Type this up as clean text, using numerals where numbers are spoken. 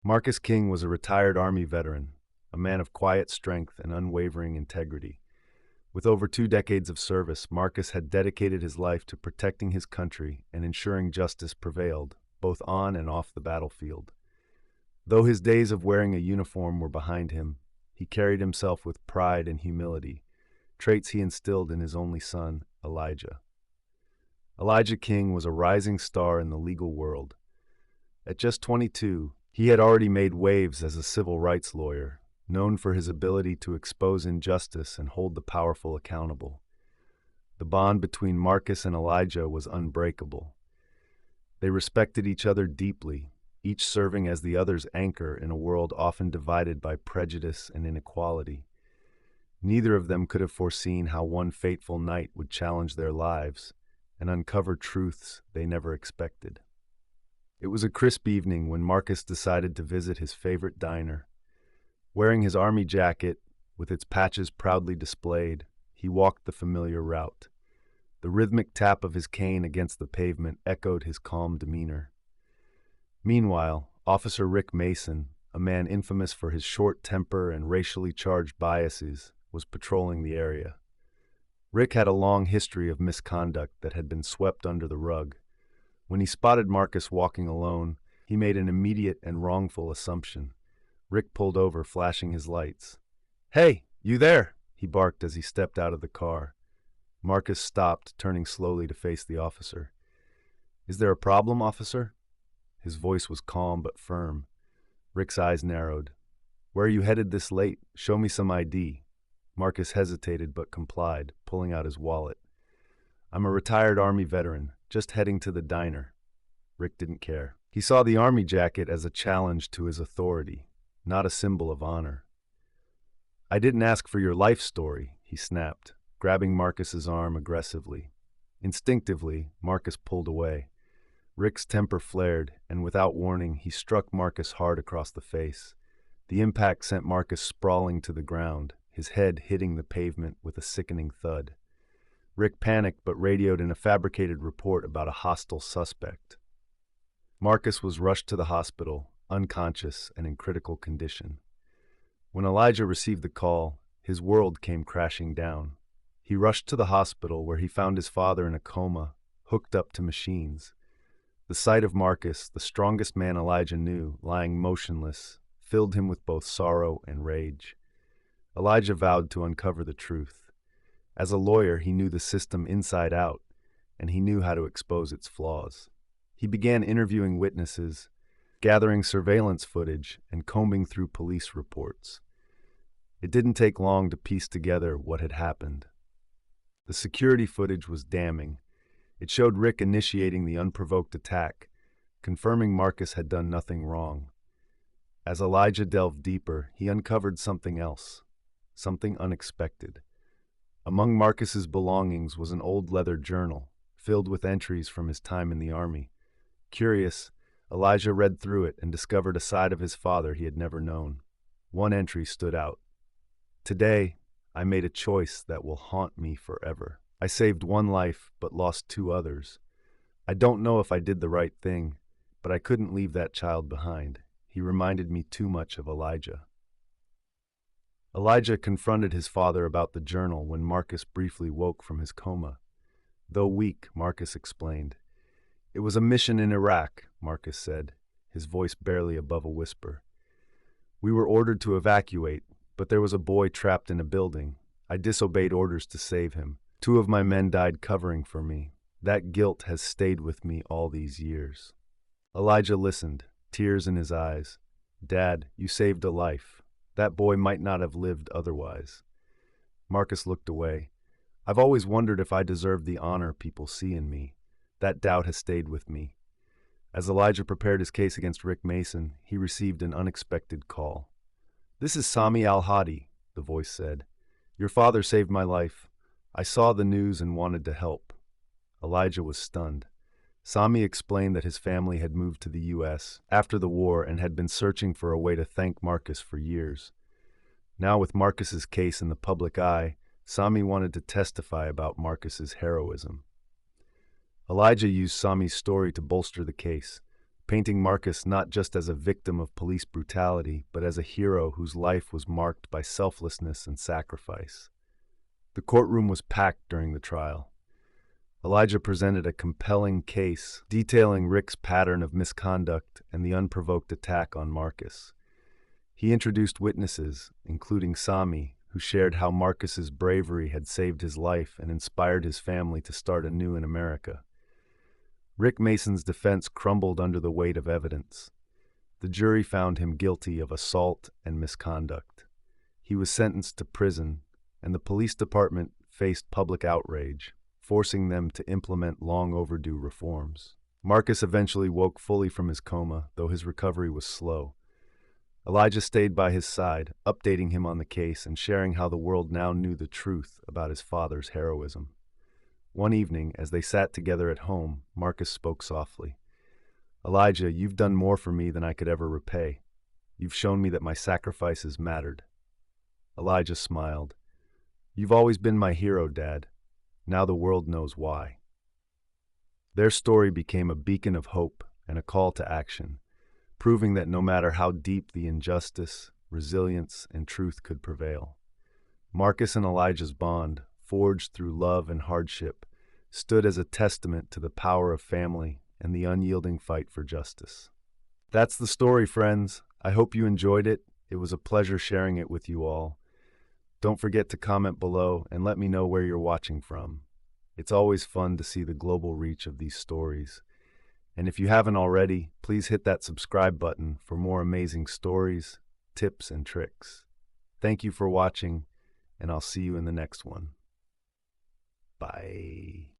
Marcus King was a retired Army veteran, a man of quiet strength and unwavering integrity. With over 2 decades of service, Marcus had dedicated his life to protecting his country and ensuring justice prevailed, both on and off the battlefield. Though his days of wearing a uniform were behind him, he carried himself with pride and humility, traits he instilled in his only son, Elijah. Elijah King was a rising star in the legal world. At just 22, he had already made waves as a civil rights lawyer, known for his ability to expose injustice and hold the powerful accountable. The bond between Marcus and Elijah was unbreakable. They respected each other deeply, each serving as the other's anchor in a world often divided by prejudice and inequality. Neither of them could have foreseen how one fateful night would challenge their lives and uncover truths they never expected. It was a crisp evening when Marcus decided to visit his favorite diner. Wearing his army jacket, with its patches proudly displayed, he walked the familiar route. The rhythmic tap of his cane against the pavement echoed his calm demeanor. Meanwhile, Officer Rick Mason, a man infamous for his short temper and racially charged biases, was patrolling the area. Rick had a long history of misconduct that had been swept under the rug. When he spotted Marcus walking alone, he made an immediate and wrongful assumption. Rick pulled over, flashing his lights. "Hey, you there!" he barked as he stepped out of the car. Marcus stopped, turning slowly to face the officer. "Is there a problem, officer?" His voice was calm but firm. Rick's eyes narrowed. "Where are you headed this late? Show me some ID." Marcus hesitated but complied, pulling out his wallet. "I'm a retired Army veteran, just heading to the diner." Rick didn't care. He saw the Army jacket as a challenge to his authority, not a symbol of honor. "I didn't ask for your life story," he snapped, grabbing Marcus's arm aggressively. Instinctively, Marcus pulled away. Rick's temper flared, and without warning, he struck Marcus hard across the face. The impact sent Marcus sprawling to the ground, his head hitting the pavement with a sickening thud. Rick panicked but radioed in a fabricated report about a hostile suspect. Marcus was rushed to the hospital, unconscious and in critical condition. When Elijah received the call, his world came crashing down. He rushed to the hospital where he found his father in a coma, hooked up to machines. The sight of Marcus, the strongest man Elijah knew, lying motionless, filled him with both sorrow and rage. Elijah vowed to uncover the truth. As a lawyer, he knew the system inside out, and he knew how to expose its flaws. He began interviewing witnesses, gathering surveillance footage, and combing through police reports. It didn't take long to piece together what had happened. The security footage was damning. It showed Rick initiating the unprovoked attack, confirming Marcus had done nothing wrong. As Elijah delved deeper, he uncovered something else, something unexpected. Among Marcus's belongings was an old leather journal, filled with entries from his time in the Army. Curious, Elijah read through it and discovered a side of his father he had never known. One entry stood out. "Today, I made a choice that will haunt me forever. I saved one life, but lost 2 others. I don't know if I did the right thing, but I couldn't leave that child behind. He reminded me too much of Elijah." Elijah confronted his father about the journal when Marcus briefly woke from his coma. Though weak, Marcus explained. "It was a mission in Iraq," Marcus said, his voice barely above a whisper. "We were ordered to evacuate, but there was a boy trapped in a building. I disobeyed orders to save him. 2 of my men died covering for me. That guilt has stayed with me all these years." Elijah listened, tears in his eyes. "Dad, you saved a life. That boy might not have lived otherwise." Marcus looked away. "I've always wondered if I deserved the honor people see in me. That doubt has stayed with me." As Elijah prepared his case against Rick Mason, he received an unexpected call. "This is Sami al-Hadi," the voice said. "Your father saved my life. I saw the news and wanted to help." Elijah was stunned. Sami explained that his family had moved to the U.S. after the war and had been searching for a way to thank Marcus for years. Now, with Marcus's case in the public eye, Sami wanted to testify about Marcus's heroism. Elijah used Sami's story to bolster the case, painting Marcus not just as a victim of police brutality, but as a hero whose life was marked by selflessness and sacrifice. The courtroom was packed during the trial. Elijah presented a compelling case detailing Rick's pattern of misconduct and the unprovoked attack on Marcus. He introduced witnesses, including Sami, who shared how Marcus's bravery had saved his life and inspired his family to start anew in America. Rick Mason's defense crumbled under the weight of evidence. The jury found him guilty of assault and misconduct. He was sentenced to prison, and the police department faced public outrage, forcing them to implement long-overdue reforms. Marcus eventually woke fully from his coma, though his recovery was slow. Elijah stayed by his side, updating him on the case and sharing how the world now knew the truth about his father's heroism. One evening, as they sat together at home, Marcus spoke softly. "Elijah, you've done more for me than I could ever repay. You've shown me that my sacrifices mattered." Elijah smiled. "You've always been my hero, Dad. Now the world knows why." Their story became a beacon of hope and a call to action, proving that no matter how deep the injustice, resilience and truth could prevail. Marcus and Elijah's bond, forged through love and hardship, stood as a testament to the power of family and the unyielding fight for justice. That's the story, friends. I hope you enjoyed it. It was a pleasure sharing it with you all. Don't forget to comment below and let me know where you're watching from. It's always fun to see the global reach of these stories. And if you haven't already, please hit that subscribe button for more amazing stories, tips, and tricks. Thank you for watching, and I'll see you in the next one. Bye.